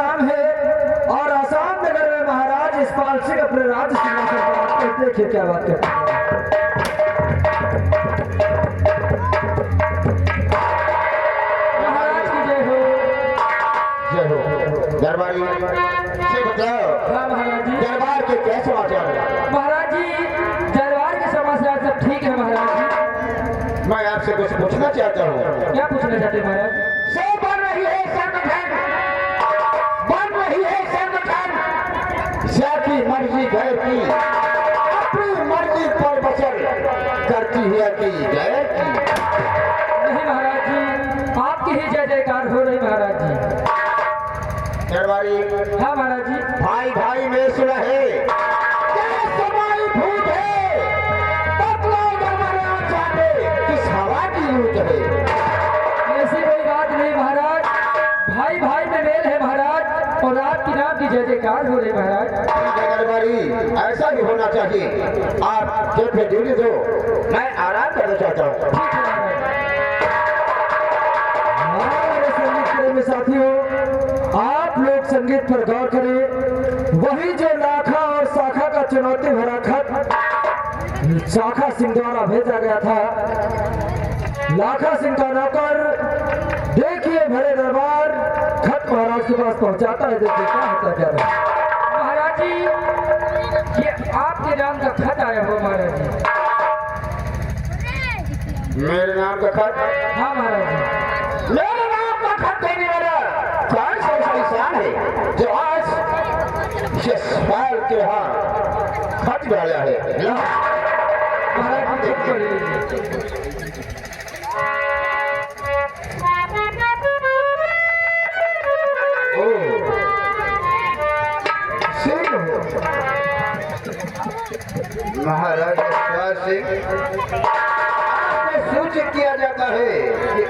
आसाम है और आसाम नगर में महाराज यशपाल सिंह अपने राज सिंहासन पर बात करते। देखिए क्या बात करते हैं। महाराज की जय हो। जय हो। दरबारी से बताओ। हाँ महाराज जी। दरबार के क्या समाचार है? महाराज जी दरबार के समाचार सब ठीक है महाराज जी। मैं आपसे कुछ पूछना चाहता हूँ। क्या पूछना चाहते हैं महाराज? से बन रही है संगठन, बन रही है संगठन, जाति मर्जी गैर की, अपनी मर्जी पर बचर करती है कि गैर की। नहीं महाराज जी आपकी ही जय जयकार हो रही महाराज जी। दरबारी हाँ महाराज जी। भाई भाई में सुना है क्या समाई भूत है, बदलो हमारा जाने किस हवा की लूट है। ऐसी कोई बात नहीं महाराज, भाई भाई में मेल है महाराज और आपकी नाम की जय जयकार हो रही महाराज। दरबारी ऐसा भी होना चाहिए। आप जब भी ड्यूटी दो, मैं आराम करना चाहता हूँ। ठीक है महाराज। हाँ मेरे संगीत प्रेमी साथियों, आप लोग संगीत पर गौर करें। वही जो लाखा और शाखा का चुनौती भरा खत शाखा सिंह द्वारा भेजा गया था। लाखा सिंह का नौकर देखिए भरे दरबार खत महाराज के पास पहुंचाता है। देखिए क्या होता क्या था। महाराज जी ये आपके नाम का खत आया हो महाराज जी। मेरे नाम का खत? हाँ महाराज जी। मेरे नाम का खत देने वाला कौन सा ऐसा इंसान है जो आज यशपाल के यहाँ खत डाला है? ला। महाराज जी चुप करिए। महाराज यशपाल सिंह, आपको सूचित किया जाता है कि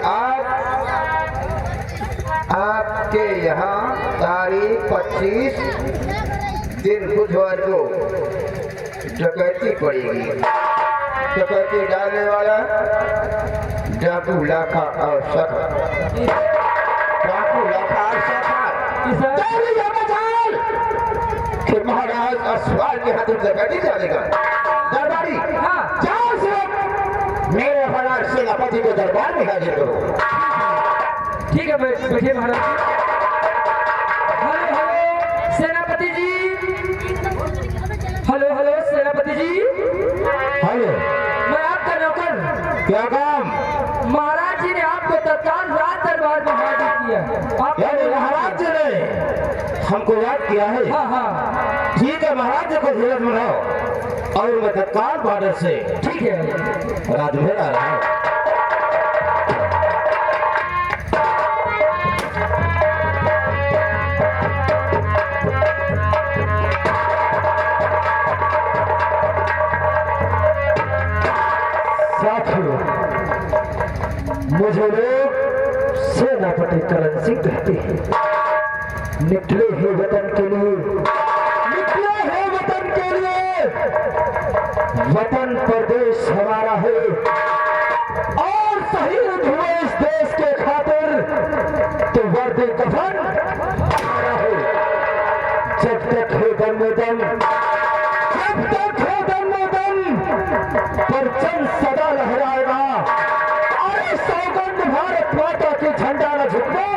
आपके यहाँ तारीख 25 दिन बुधवार को डकैती पड़ेगी। डकैती डालने वाला डाकू लाखा और शाखा, डाकू लाखा और शाखा कि महाराज यशपाल के हाथों डकैती डालेगा। दरबारी जाओ से मेरे महाराज सेनापति को दरबार में हाजिर करो। ठीक है बैठिए महाराज जी। हेलो हेलो सेनापति जी। हेलो हेलो सेनापति जी। हेलो, मैं आपका नौकर। क्या काम? महाराज जी ने आपको तत्काल राज दरबार में हाजिर किया। आप यानी महाराज जी ने हमको याद किया है? हाँ हाँ ठीक है, महाराज जी को धीरज बनाओ और मैं तत्काल बॉर्डर से ठीक है राजमहल आ रहा हूँ। साथियों, मुझे लोग सेनापति करण सिंह कहते हैं। निकले हैं वतन के लिए, निकले हैं वतन के लिए। वतन प्रदेश हमारा है और शहीद हुए इस देश के खातिर तो वर्दी कफन हमारा है। जब तक है दम में दम, जब तक है दम में दम, परचम सदा लहराएगा और इस सौगंध भारत माता की झंडा न झुकने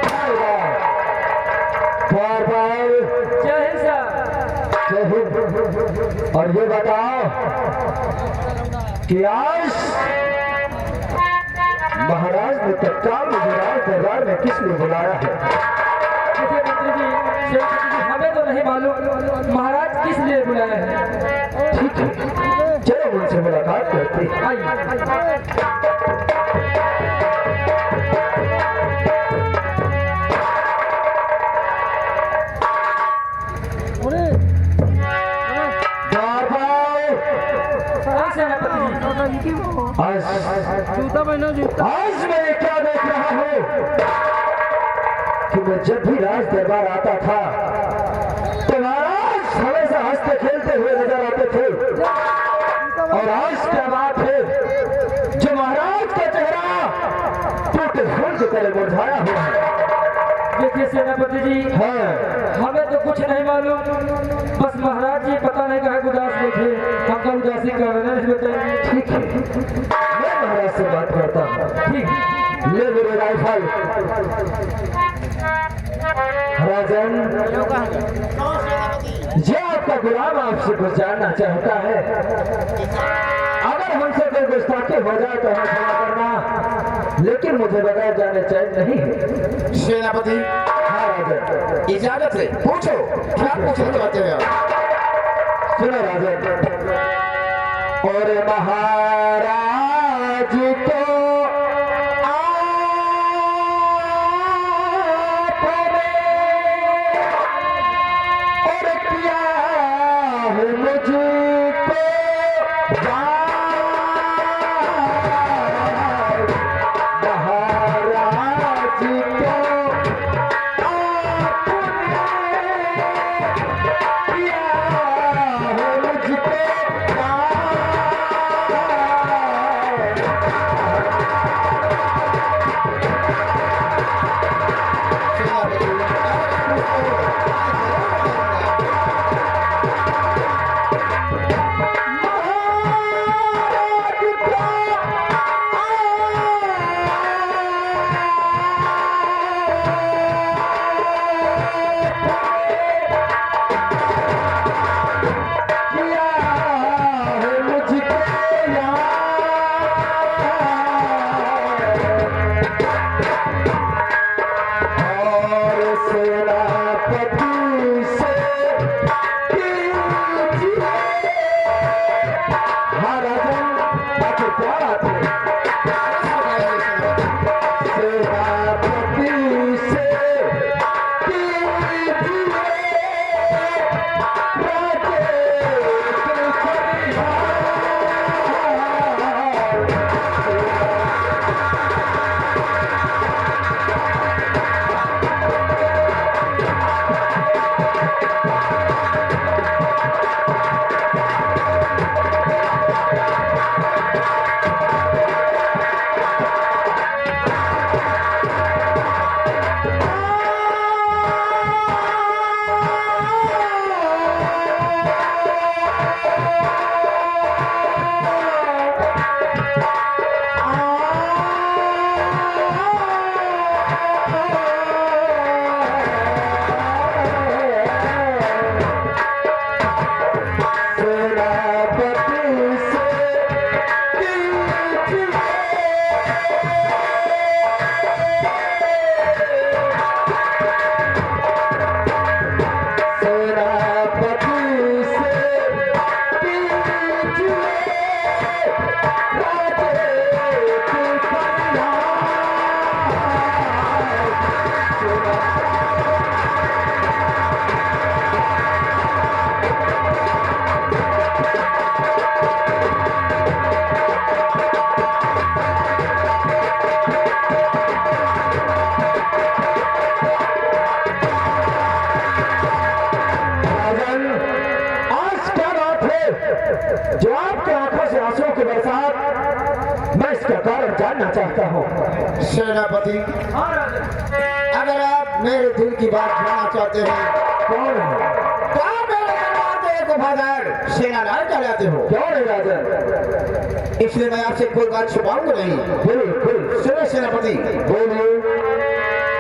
पाएगा। बार बार जय हिंद साहब। जय हिंद। और ये बताओ कि आज महाराज ने तत्काल मुझे राज दरबार में किस लिए बुलाया है? देखिए मंत्री जी, सेनापति जी, हमें तो नहीं मालूम महाराज किस लिए बुलाया है। ठीक है, चलो उनसे मुलाकात करते हैं। आइए। आज मैं क्या देख रहा हूँ कि मैं जब भी राज दरबार आता था तो महाराज हमेशा हंसते खेलते हुए नजर आते थे। और आज क्या बात है जो महाराज का चेहरा टूटे फूल की तरह मुरझाया हुआ है। देखिए सेना सेनापति जी, हाँ हमें तो कुछ नहीं मालूम, बस महाराज जी पता नहीं कहा उदास बैठे, हमको उदासी कर रहे हैं, बताइए। ठीक है, मैं महाराज से बात करता हूँ। ठीक, ले मेरे राइफल। राजन, ये आपका गुलाम आपसे कुछ जानना चाहता है। अगर हमसे कोई गुस्ताखी हो जाए तो हमें क्षमा करना, लेकिन मुझे बगैर जाने चैन नहीं है। सेनापति हाँ राजन, इजाजत है, पूछो क्या पूछना चाहते हैं आप? सुनो राजन, और महाराज को और किया है मुझको महाराज को किया है मुझको जो आपके आंखों से आंसुओं के बरसात, मैं इसका कारण जानना चाहता हूँ। सेनापति अगर आप मेरे दिल की बात जानना चाहते हैं कौन है? तो आप मेरे दरबार के एक वफादार सेनानायक कहलाते हो। कौन है राजन? इसलिए मैं आपसे कोई बात छुपाऊंगा नहीं। बिल्कुल सुनो सेनापति, बोलिए।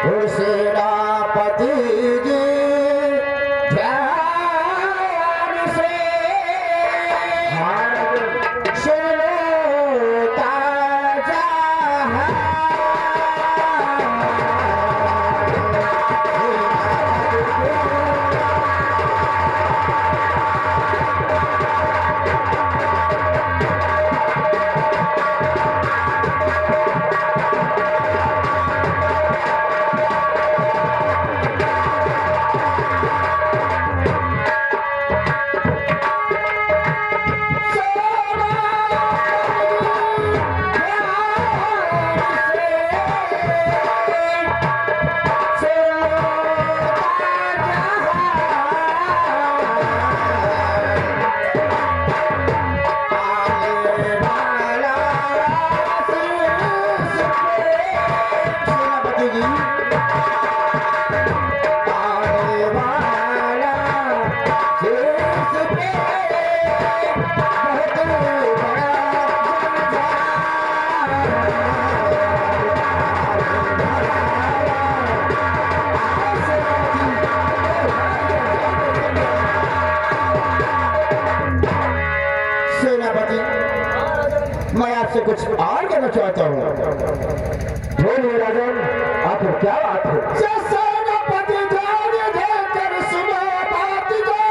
ओ सेनापति जी ध्यान से सुनो ताजा कुछ और कहना चाहता हूँ। बोलिए राजन, आखिर क्या बात है? सेनापति ध्यान देकर सुनो बात को,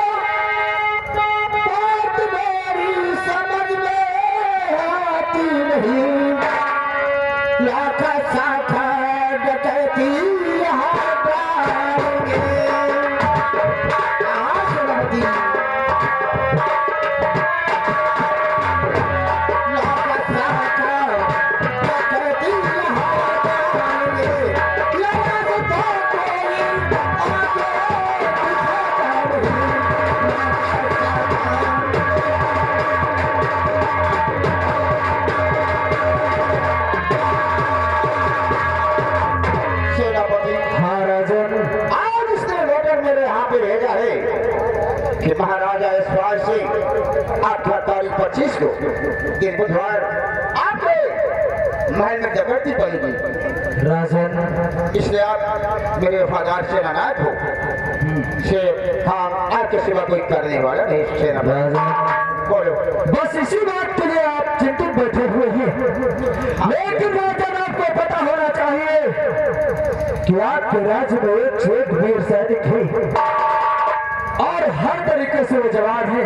बात मेरी समझ में आती नहीं। लाख शाखा डकैती यहाँ डालेंगे। हाँ सेनापति, लाख शाखा डकैती यहाँ डालेंगे। लगा तो कोई आगे सेनापति, हाँ राजन, आज इसने लेटर मेरे यहाँ पे भेजा है कि महाराजा यशपाल सिंह 18 तारीख 25 को दिन बुधवार आपके महल में डकैती पड़ेगी। राजन, इसलिए आप मेरे वफादार सेनानायक हो। से काम आपके सिवा कोई करने वाला नहीं। सेनापति राजन, बोलो। बस इसी बात के लिए आप चिंतित बैठे हुए हैं, लेकिन राजन आपको पता होना चाहिए कि आपके राज्य में एक से एक वीर सैनिक है और हर तरीके से वो जवान है।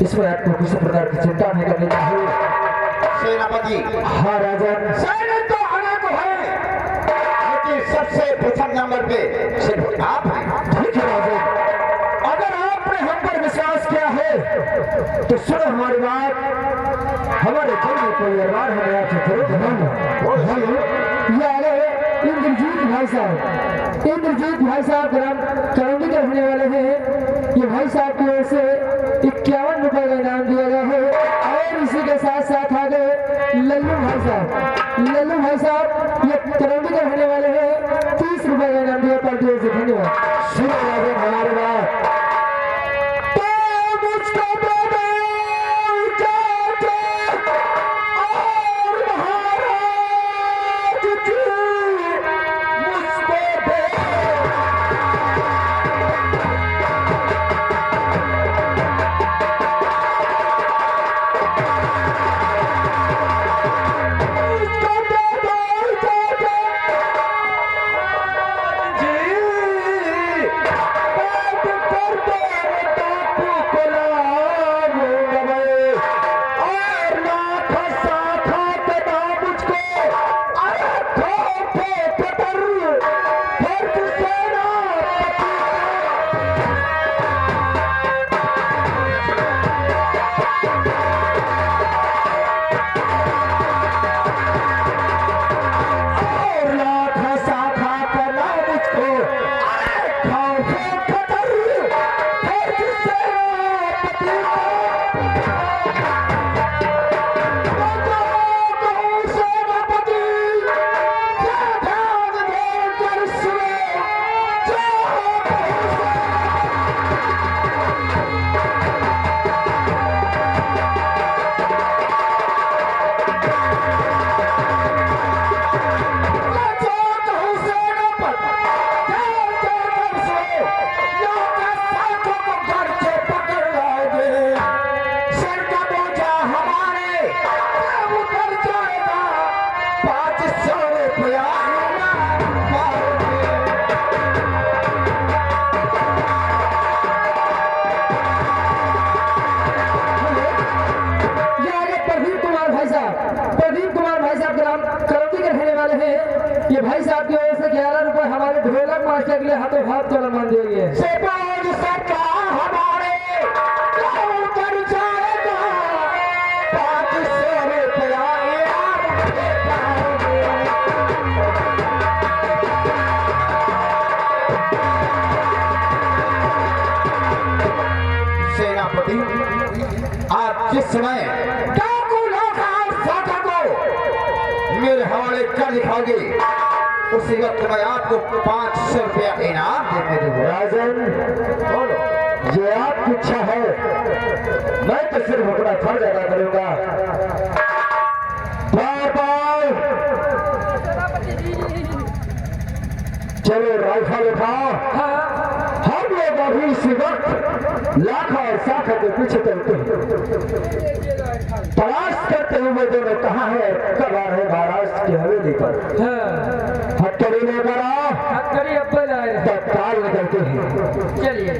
इसमें आपको किसी प्रकार की चिंता नहीं करनी चाहिए। सेनापति, हाँ राजन, सैनिक तो अनेक है, लेकिन सबसे प्रथम नंबर पे सिर्फ आप हैं। ठीक है राजन, अगर आपने हम पर विश्वास किया है तो सुनो हमारी बात। हमारे दिल में कोई अरमान हमें आपसे जरूर इंद्रजीत भाई साहब, इंद्रजीत भाई साहब करौंदी के रहने वाले हैं। ये भाई साहब की ओर से 51 रुपए का इनाम दिया गया है और इसी के साथ साथ आगे लल्लू भाई साहब ये करौंदी के रहने वाले हैं, 30 रुपए का इनाम दिया पार्टी ओर से। धन्यवाद। सुनो राजन हमारी बात, तो मुझको दे दो इजाजत और महाराज जी मुझको दे। मुझको दे दो इजाजत जी, बात कर दो टापू को लाऊंगा मैं और लाख शाखा के नाम मुझको आंखों पे कतर फर्ज सेनापति और लाख शाखा का नाम मुझको आंखों पे कतर फर्ज सेनापति सेनापति ध्यान देकर सुनो। प्रदीप कुमार भाई साहब करौंदी के रहने वाले हैं। ये भाई साहब की ओर से 11 रुपए हमारे ढोलक मास्टर के लिए हाथों हाथ को मान देंगे। सेनापति, आप जिस समय डाकू लोग शाखा को मेरे हवाले कर दिखाओगे उसी वक्त मैं आपको 500 रुपया इनाम देने दूंगा। राजन, बोलो। ये आपकी इच्छा है, मैं तो सिर्फ अपना फर्ज अदा करूंगा। चलो राइफल उठाओ, हम लोग लोग अभी इसी वक्त लाख और शाखा के पीछे चलते हैं, तलाश करते हुए दोनों कहाँ है, कब आ रहे महाराष्ट्र की हवेली पर। हाँ हथकड़ी लेकर आओ, हथकड़ी अब्बा लाएगा। तत्काल निकलते हैं। चलिए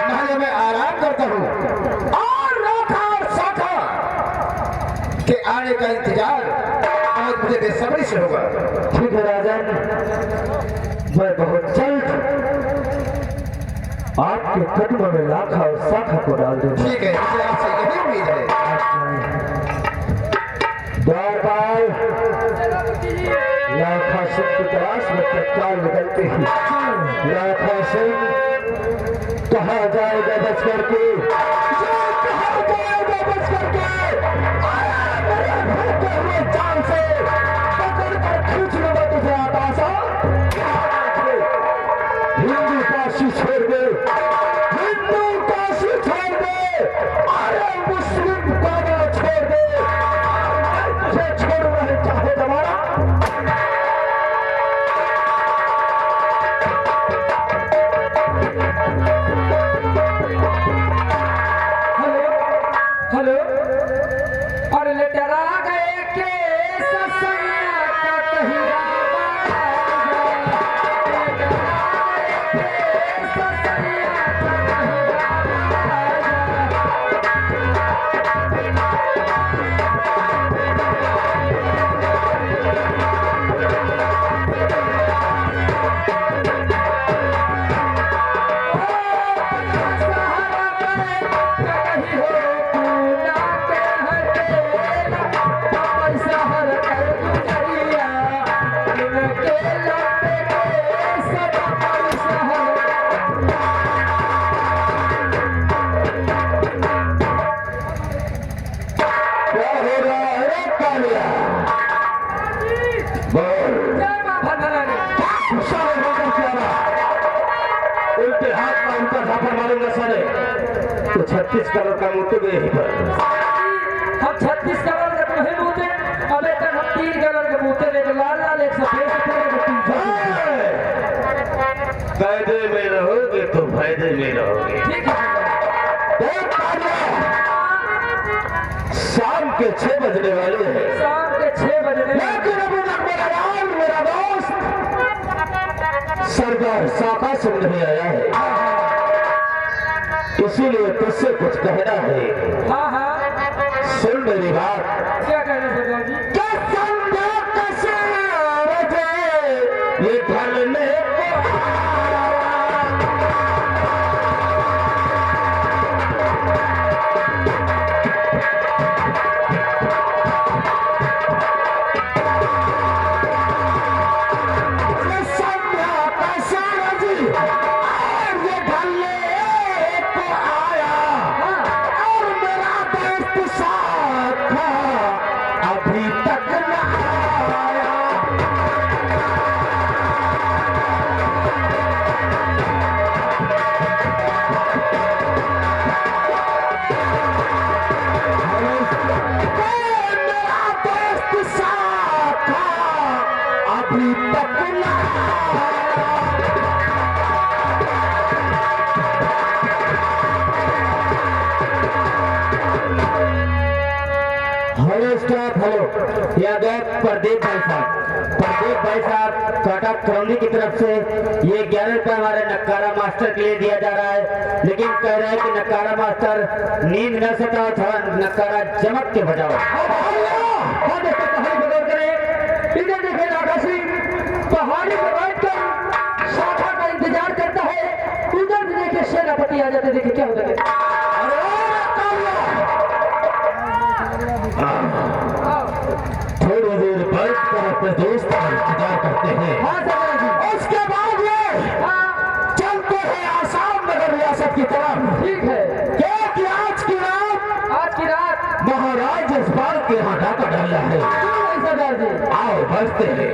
महल में आराम करता हूँ और राखा और साखा के आने का इंतजार आज मुझे बेसब्री से होगा। ठीक है राजन, मैं बहुत जल्द आपके कदमों में लाखा और शाखा को डाल दूंगा। ठीक है, मुझे आपसे यही उम्मीद है। द्वारपाल लाखा सिंह की तलाश में तत्काल निकलते ही लाखा सिंह कहा जाएगा बच करके, कहा जाएगा बच करके, जान से पकड़ कर खींच लूंगा तुझे आकाशा। हिंदू काशी छोड़ दे, हिंदू काशी छोड़ दे, अरे मुस्लिम काबा छोड़ दे, मुझे छोड़ना है चाहे जमाना। हेलो, अरे ले डरा गए के ससैया का कहिया उल्टे हाथ में उनका झापड़ मारूंगा सारे, तो 36 करोड़ का मुद्दे में यहीं पर। हम 36 कलर के तो नहीं मूते, अबे तक हम 3 कलर के मूते, एक लाल लाल, एक सफेद सफेद, एक तीन फायदे में रहोगे तो फायदे में रहोगे। ठीक है। शाम के 6 बजने वाले हैं, शाम के 6 बजने, लेकिन अभी तक मेरा यार, मेरा दोस्त सरदार शाखा सिंह नहीं आया है, इसीलिए तुझसे कुछ कहना है। हाँ हाँ, सुन मेरी बात। क्या कहना सरदार जी? ये ढलने हेलो, यहाँ गए प्रदीप भाई साहब काटा कॉलोनी की तरफ से ये 11 रुपये हमारे नक्कारा मास्टर के लिए दिया जा रहा है, लेकिन कह रहे हैं कि नक्कारा मास्टर नींद न सताओ, थोड़ा नक्कारा चमक के बजाओ। इधर देखिए राधा सिंह पहाड़ी पर बैठकर शाखा का इंतजार करता है, उधर भी देखिए सेनापति आ जाते, देखिए क्या होता है। थोड़ी देर बैठ कर अपने दोस्त का इंतजार करते हैं, उसके बाद ये चलते हैं आसाम नगर रियासत की तरफ। ठीक है। क्योंकि आज की रात महाराज जसपाल के यहाँ डाका डाला है। सरदार जी आओ बचते हैं।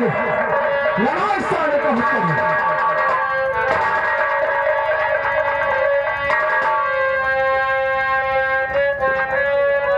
है लड़ाई सारे बहुत करी